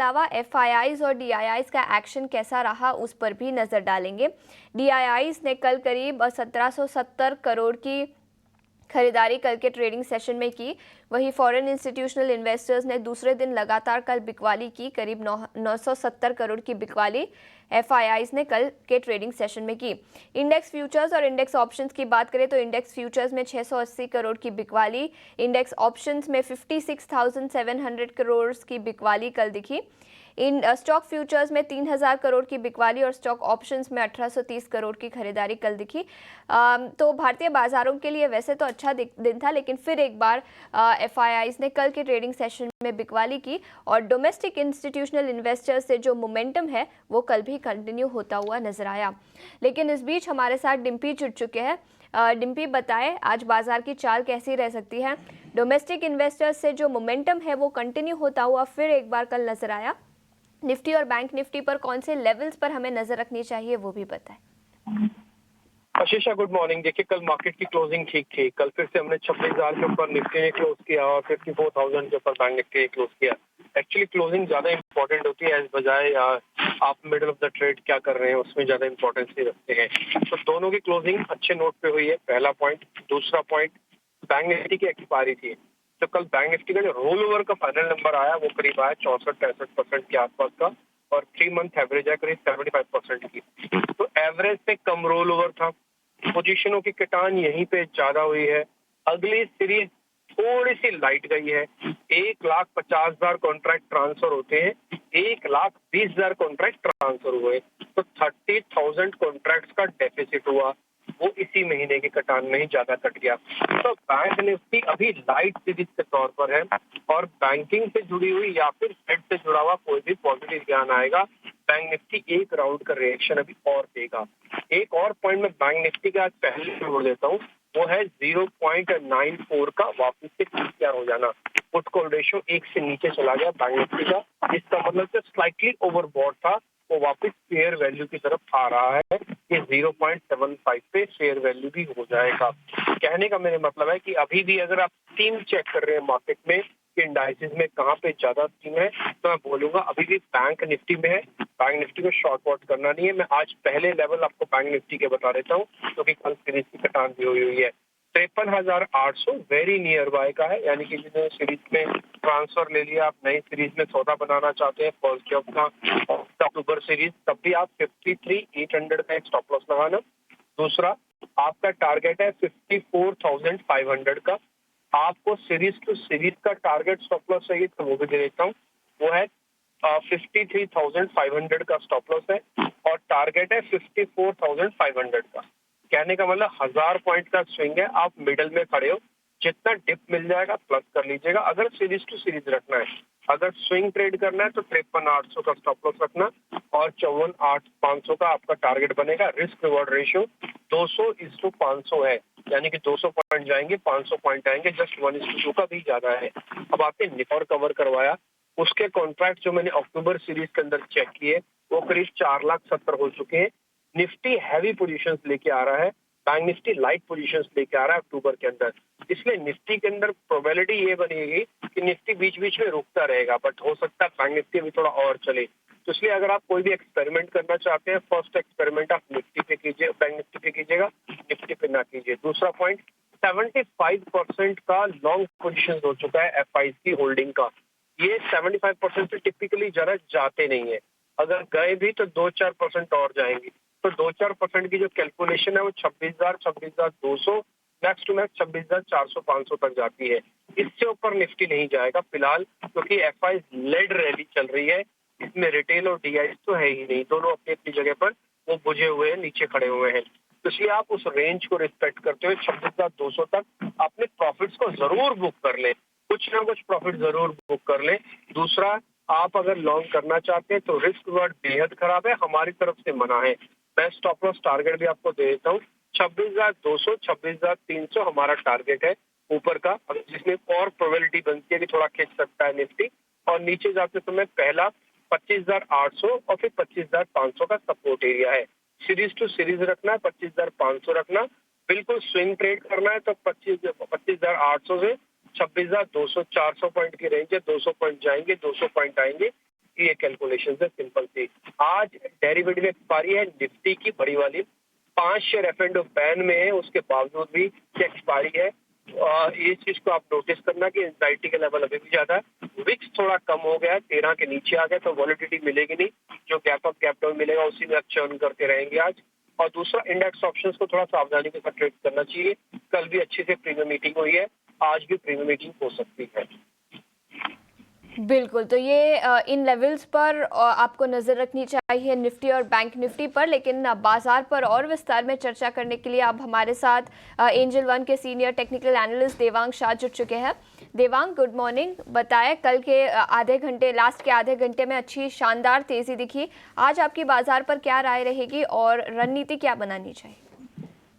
अलावा एफआईआईज और डीआईआईज का एक्शन कैसा रहा उस पर भी नज़र डालेंगे। डीआईआईज ने कल करीब 1770 करोड़ की खरीदारी कल के ट्रेडिंग सेशन में की। वहीं फॉरेन इंस्टीट्यूशनल इन्वेस्टर्स ने दूसरे दिन लगातार कल बिकवाली की, करीब 970 करोड़ की बिकवाली एफआईआईज ने कल के ट्रेडिंग सेशन में की। इंडेक्स फ्यूचर्स और इंडेक्स ऑप्शंस की बात करें तो इंडेक्स फ्यूचर्स में 680 करोड़ की बिकवाली, इंडेक्स ऑप्शंस में 56,700 करोड़ की बिकवाली कल दिखी। इन स्टॉक फ्यूचर्स में 3000 करोड़ की बिकवाली और स्टॉक ऑप्शंस में 1830 करोड़ की खरीदारी कल दिखी। तो भारतीय बाजारों के लिए वैसे तो अच्छा दिन था, लेकिन फिर एक बार एफआईआईज ने कल के ट्रेडिंग सेशन में बिकवाली की और डोमेस्टिक इंस्टीट्यूशनल इन्वेस्टर्स से जो मोमेंटम है वो कल भी कंटिन्यू होता हुआ नजर आया। लेकिन इस बीच हमारे साथ डिम्पी जुड़ चुके हैं। डिम्पी, बताएं आज बाजार की चाल कैसी रह सकती है? डोमेस्टिक इन्वेस्टर्स से जो मोमेंटम है वो कंटिन्यू होता हुआ फिर एक बार कल नजर आया। निफ्टी और बैंक निफ्टी पर कौन से लेवल्स पर हमें नजर रखनी चाहिए वो भी बताएं। आशीषा, गुड मॉर्निंग। देखिए, कल मार्केट की क्लोजिंग ठीक थी। कल फिर से हमने 26,000 के ऊपर निफ्टी ने क्लोज किया और 54,000 के ऊपर बैंक निफ्टी ने क्लोज किया। एक्चुअली क्लोजिंग ज्यादा इंपॉर्टेंट होती है, इस बजाय आप मिडल ऑफ द ट्रेड क्या कर रहे हैं उसमें ज्यादा इंपॉर्टेंस नहीं रखते हैं। तो दोनों की क्लोजिंग अच्छे नोट पे हुई है, पहला पॉइंट। दूसरा पॉइंट, बैंक निफ्टी की एक्सपायरी थी, तो कल बैंक निफ्टी का जो रोल ओवर का फाइनल नंबर आया वो करीब आया 64-63% के आसपास का, और 3 मंथ एवरेज है करीब 75% की। तो एवरेज से कम रोल ओवर था। पोजीशनों की कटान यहीं पे ज्यादा हुई है। अगली सीरीज थोड़ी सी लाइट गई है। 1,50,000 कॉन्ट्रैक्ट ट्रांसफर होते हैं, 1,20,000 कॉन्ट्रैक्ट ट्रांसफर हुए, तो 30,000 कॉन्ट्रैक्ट का डेफिसिट हुआ। वो इसी महीने के कटान में ही ज्यादा कट गया। तो बैंक निफ्टी अभी लाइट सीरीज के तौर पर है, और बैंकिंग से जुड़ी हुई या फिर फेड से जुड़ा हुआ कोई भी पॉजिटिव ज्ञान आएगा, बैंक निफ्टी एक राउंड का रिएक्शन अभी और देगा। एक और पॉइंट में बैंक निफ्टी का आज पहले जोड़ देता हूँ, वो है 0.94 का वापस से तैयार हो जाना। पुट कॉल रेशियो 1 से नीचे चला गया बैंक निफ्टी का, इसका मतलब जो स्लाइटली ओवरबॉट था वो वापस फेयर वैल्यू की तरफ आ रहा है। ये 0.75 पे फेयर वैल्यू भी हो जाएगा। कहने का मेरा मतलब है कि अभी भी अगर आप थीम चेक कर रहे हैं मार्केट में कि इंडाइसिस में कहाँ पे ज्यादा थीम है, तो मैं बोलूंगा अभी भी बैंक निफ्टी में है। बैंक निफ्टी को शॉर्ट वॉट करना नहीं है। मैं आज पहले लेवल आपको बैंक निफ्टी के बता देता हूँ, क्योंकि कल सीरीज की कटान भी हुई है। 53,800 वेरी नियर बाय का है, यानी कि जिन्होंने सीरीज में ट्रांसफर ले लिया, आप नई सीरीज में सौदा बनाना चाहते हैं फर्स्ट जॉब का अक्टूबर सीरीज, तब भी आप 53,800 का एक स्टॉप लॉस लगाना। दूसरा, आपका टारगेट है 54,500 का। आपको सीरीज टू सीरीज का टारगेट स्टॉप लॉस चाहिए तो वो भी दे देता हूँ, वो है 53,500 का स्टॉप लॉस है, और टारगेट है 54,500 का। कहने का मतलब 1000 पॉइंट का स्विंग है, आप मिडल में खड़े हो, जितना डिप मिल जाएगा प्लस कर लीजिएगा अगर सीरीज टू सीरीज रखना है। अगर स्विंग ट्रेड करना है तो 53,800 का स्टॉप लॉस रखना, और 54,500 का आपका टारगेट बनेगा। रिस्क रिवॉर्ड रेशियो 200:500 है, यानी कि 200 पॉइंट जाएंगे 500 पॉइंट आएंगे, जस्ट 1:2 का भी ज्यादा है। अब आपने निफॉर कवर करवाया, उसके कॉन्ट्रैक्ट जो मैंने अक्टूबर सीरीज के अंदर चेक किए वो करीब 4,70,000 हो चुके हैं। निफ्टी हैवी पोजीशंस लेके आ रहा है, बैंक निफ्टी लाइट पोजीशंस लेके आ रहा है अक्टूबर के अंदर। इसलिए निफ्टी के अंदर प्रोबेबिलिटी ये बनेगी कि निफ्टी बीच बीच में रुकता रहेगा, बट हो सकता है बैंक निफ्टी भी थोड़ा और चले। तो इसलिए अगर आप कोई भी एक्सपेरिमेंट करना चाहते हैं, फर्स्ट एक्सपेरिमेंट आप निफ्टी पे कीजिए, बैंक निफ्टी पे कीजिएगा, निफ्टी पे ना कीजिए। दूसरा पॉइंट, 75% का लॉन्ग पोजीशन हो चुका है एफआईज की होल्डिंग का। ये 75% से टिपिकली जरा जाते नहीं है, अगर गए भी तो 2-4% और जाएंगे। तो 2-4% की जो कैलकुलेशन है वो 26,000, 26,200, मैक्स टू मैक्स 26,400-500 तक जाती है। इससे ऊपर निफ्टी नहीं जाएगा फिलहाल, क्योंकि एफआई लेड रैली चल रही है। इसमें रिटेल और डीआई तो है ही नहीं, दोनों अपनी अपनी जगह पर वो बुझे हुए हैं, नीचे खड़े हुए हैं। तो इसलिए आप उस रेंज को रिस्पेक्ट करते हुए 26,200 तक अपने प्रॉफिट्स को जरूर बुक कर लें, कुछ ना कुछ प्रॉफिट जरूर बुक कर लें। दूसरा, आप अगर लॉन्ग करना चाहते हैं तो रिस्क रिवॉर्ड बेहद खराब है, हमारी तरफ से मना है। मैं स्टॉप लॉस टारगेट भी आपको दे देता हूँ, 26,200, 26,300 हमारा टारगेट है ऊपर का, जिसमें और प्रोबेबिलिटी बनती है कि थोड़ा खींच सकता है निफ्टी। और नीचे जाते समय पहला 25,800 और फिर 25,500 का सपोर्ट एरिया है। सीरीज टू सीरीज रखना है, 25,500 रखना। बिल्कुल स्विंग ट्रेड करना है तो 25,800 से 26,200, 400 पॉइंट की रेंज है, 200 पॉइंट जाएंगे, 200 पॉइंट आएंगे। ये कैलकुलेशन है सिंपल सी। आज डेरिवेटिव एक्सपायरी है निफ्टी की बड़ी वाली, 5 शेयर F&O बैन में है, उसके बावजूद भी एक्सपायरी है। इस चीज को आप नोटिस करना कि एंजाइटी का लेवल अभी भी ज्यादा है। विक्स थोड़ा कम हो गया है, 13 के नीचे आ गया, तो वॉलिडिटी मिलेगी नहीं, जो गैप अप गैप डाउन मिलेगा उसी में आप चर्न करते रहेंगे आज। और दूसरा, इंडेक्स ऑप्शंस को थोड़ा सावधानी के साथ ट्रेड करना चाहिए। कल भी अच्छी से प्रीमियम मीटिंग हुई है, आज भी प्रीमियम मीटिंग हो सकती है। बिल्कुल, तो ये इन लेवल्स पर आपको नज़र रखनी चाहिए निफ्टी और बैंक निफ्टी पर। लेकिन बाजार पर और विस्तार में चर्चा करने के लिए अब हमारे साथ एंजल वन के senior technical analyst Devang Shah जुड़ चुके हैं। Devang, good morning. बताएं, कल के लास्ट के आधे घंटे में अच्छी शानदार तेजी दिखी, आज आपकी बाजार पर क्या राय रहेगी और रणनीति क्या बनानी चाहिए?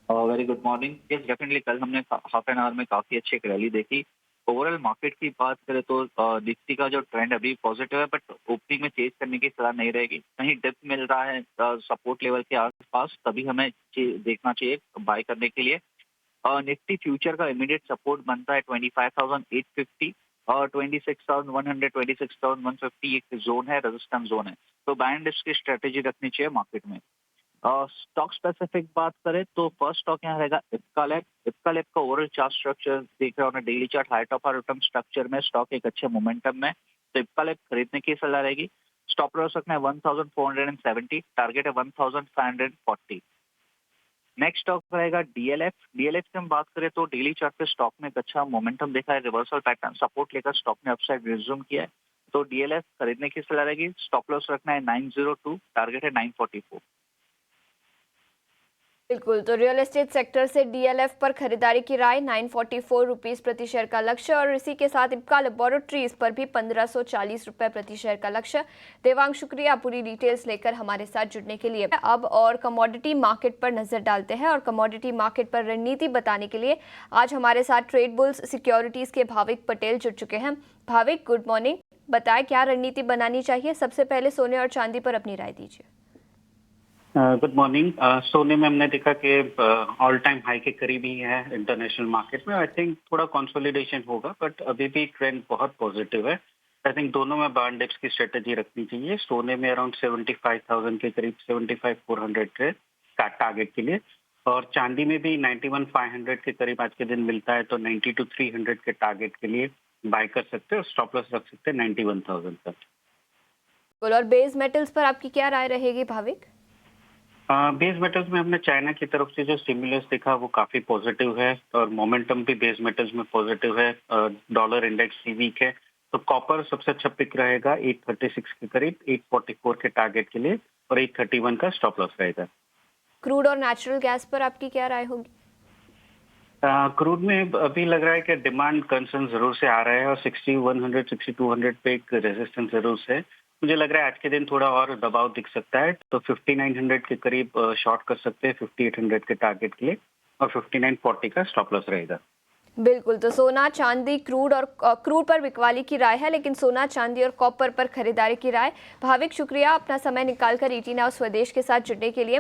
Very good morning. Yes, definitely कल हमने हाफ एन आवर में काफी अच्छी एक रैली देखी। ओवरऑल मार्केट की बात करें तो निफ्टी का जो ट्रेंड अभी पॉजिटिव है, बट ओपनिंग में चेज करने की सलाह नहीं रहेगी। कहीं डिप मिल रहा है सपोर्ट लेवल के आसपास, तभी हमें देखना चाहिए बाय करने के लिए। निफ्टी फ्यूचर का इमीडिएट सपोर्ट बनता है 25,850 और 26,100, 26,150 एक जोन है, रेजिस्टेंस जोन है। तो बाय एंड डिप्स की स्ट्रेटेजी रखनी चाहिए मार्केट में। स्टॉक स्पेसिफिक बात करें तो फर्स्ट स्टॉक यहाँ रहेगा इप्कालैब। इप्कालैब का ओवरऑल चार्ट स्ट्रक्चर देख रहे हो ना, डेली चार्ट हाई टॉप और रिटर्न स्ट्रक्चर में स्टॉक एक अच्छे मोमेंटम में, तो इप्कालैब खरीदने की सलाह रहेगी। स्टॉप लॉस रखना है 1470, टारगेट है 1540। नेक्स्ट स्टॉक रहेगा डीएलएफ। डीएलएफ की हम बात करें तो डेली चार्ट पे स्टॉक में एक अच्छा मोमेंटम देखा है, रिवर्सल पैटर्न सपोर्ट लेकर स्टॉक ने अपसाइड रिज्यूम किया है, तो डीएलएफ खरीदने की सलाह रहेगी। स्टॉप लॉस रखना है 902, टारगेट है 944। बिल्कुल, तो रियल एस्टेट सेक्टर से डीएलएफ पर खरीदारी की राय, 944 रुपीज़ प्रति शेयर का लक्ष्य, और इसी के साथ इप्का लेबोरेटरीज पर भी 1540 रुपये प्रति शेयर का लक्ष्य। देवांग, शुक्रिया पूरी डिटेल्स लेकर हमारे साथ जुड़ने के लिए। अब और कमोडिटी मार्केट पर नजर डालते हैं, और कमोडिटी मार्केट पर रणनीति बताने के लिए आज हमारे साथ ट्रेड बुल्स सिक्योरिटीज के भाविक पटेल जुड़ चुके हैं। Bhavik, good morning. बताएं, क्या रणनीति बनानी चाहिए? सबसे पहले सोने और चांदी पर अपनी राय दीजिए। Good morning. सोने में हमने देखा कि ऑल टाइम हाई के करीब ही है इंटरनेशनल मार्केट में। आई थिंक थोड़ा कंसोलिडेशन होगा, बट अभी भी ट्रेंड बहुत पॉजिटिव है। आई थिंक दोनों में बाय एंड डिप्स की स्ट्रेटेजी रखनी चाहिए। सोने में अराउंड 75,000 के करीब 75,400 का टारगेट के लिए, और चांदी में भी 91,500 के करीब आज के दिन मिलता है, तो 92,300 के टारगेट के लिए बाय कर सकते हैं और स्टॉप लॉस रख सकते हैं 91,000 तक। और बेस मेटल्स पर आपकी क्या राय रहेगी भाविक? बेस मेटल्स में हमने चाइना की तरफ से जो स्टिमुलस देखा वो काफी पॉजिटिव है, और मोमेंटम भी बेस मेटल्स में पॉजिटिव है। डॉलर इंडेक्स भी वीक है, तो कॉपर सबसे अच्छा पिक रहेगा 836 के करीब, 844 के टारगेट के लिए, और 831 का स्टॉप लॉस रहेगा। क्रूड और नेचुरल गैस पर आपकी क्या राय होगी? क्रूड में अभी लग रहा है कि डिमांड कंसर्न जरूर से आ रहा है, और 6100 6200 पे एक रेजिस्टेंस जरूर से मुझे लग रहा है आज के दिन थोड़ा और दबाव दिख सकता है, तो 5900 के करीब शॉर्ट कर सकते हैं 5800 के टारगेट के लिए, और 5940 का स्टॉप लॉस रहेगा। बिल्कुल, तो सोना, चांदी, क्रूड पर बिकवाली की राय है, लेकिन सोना, चांदी और कॉपर पर खरीदारी की राय। भाविक, शुक्रिया अपना समय निकालकर ET Now स्वदेश के साथ जुड़ने के लिए।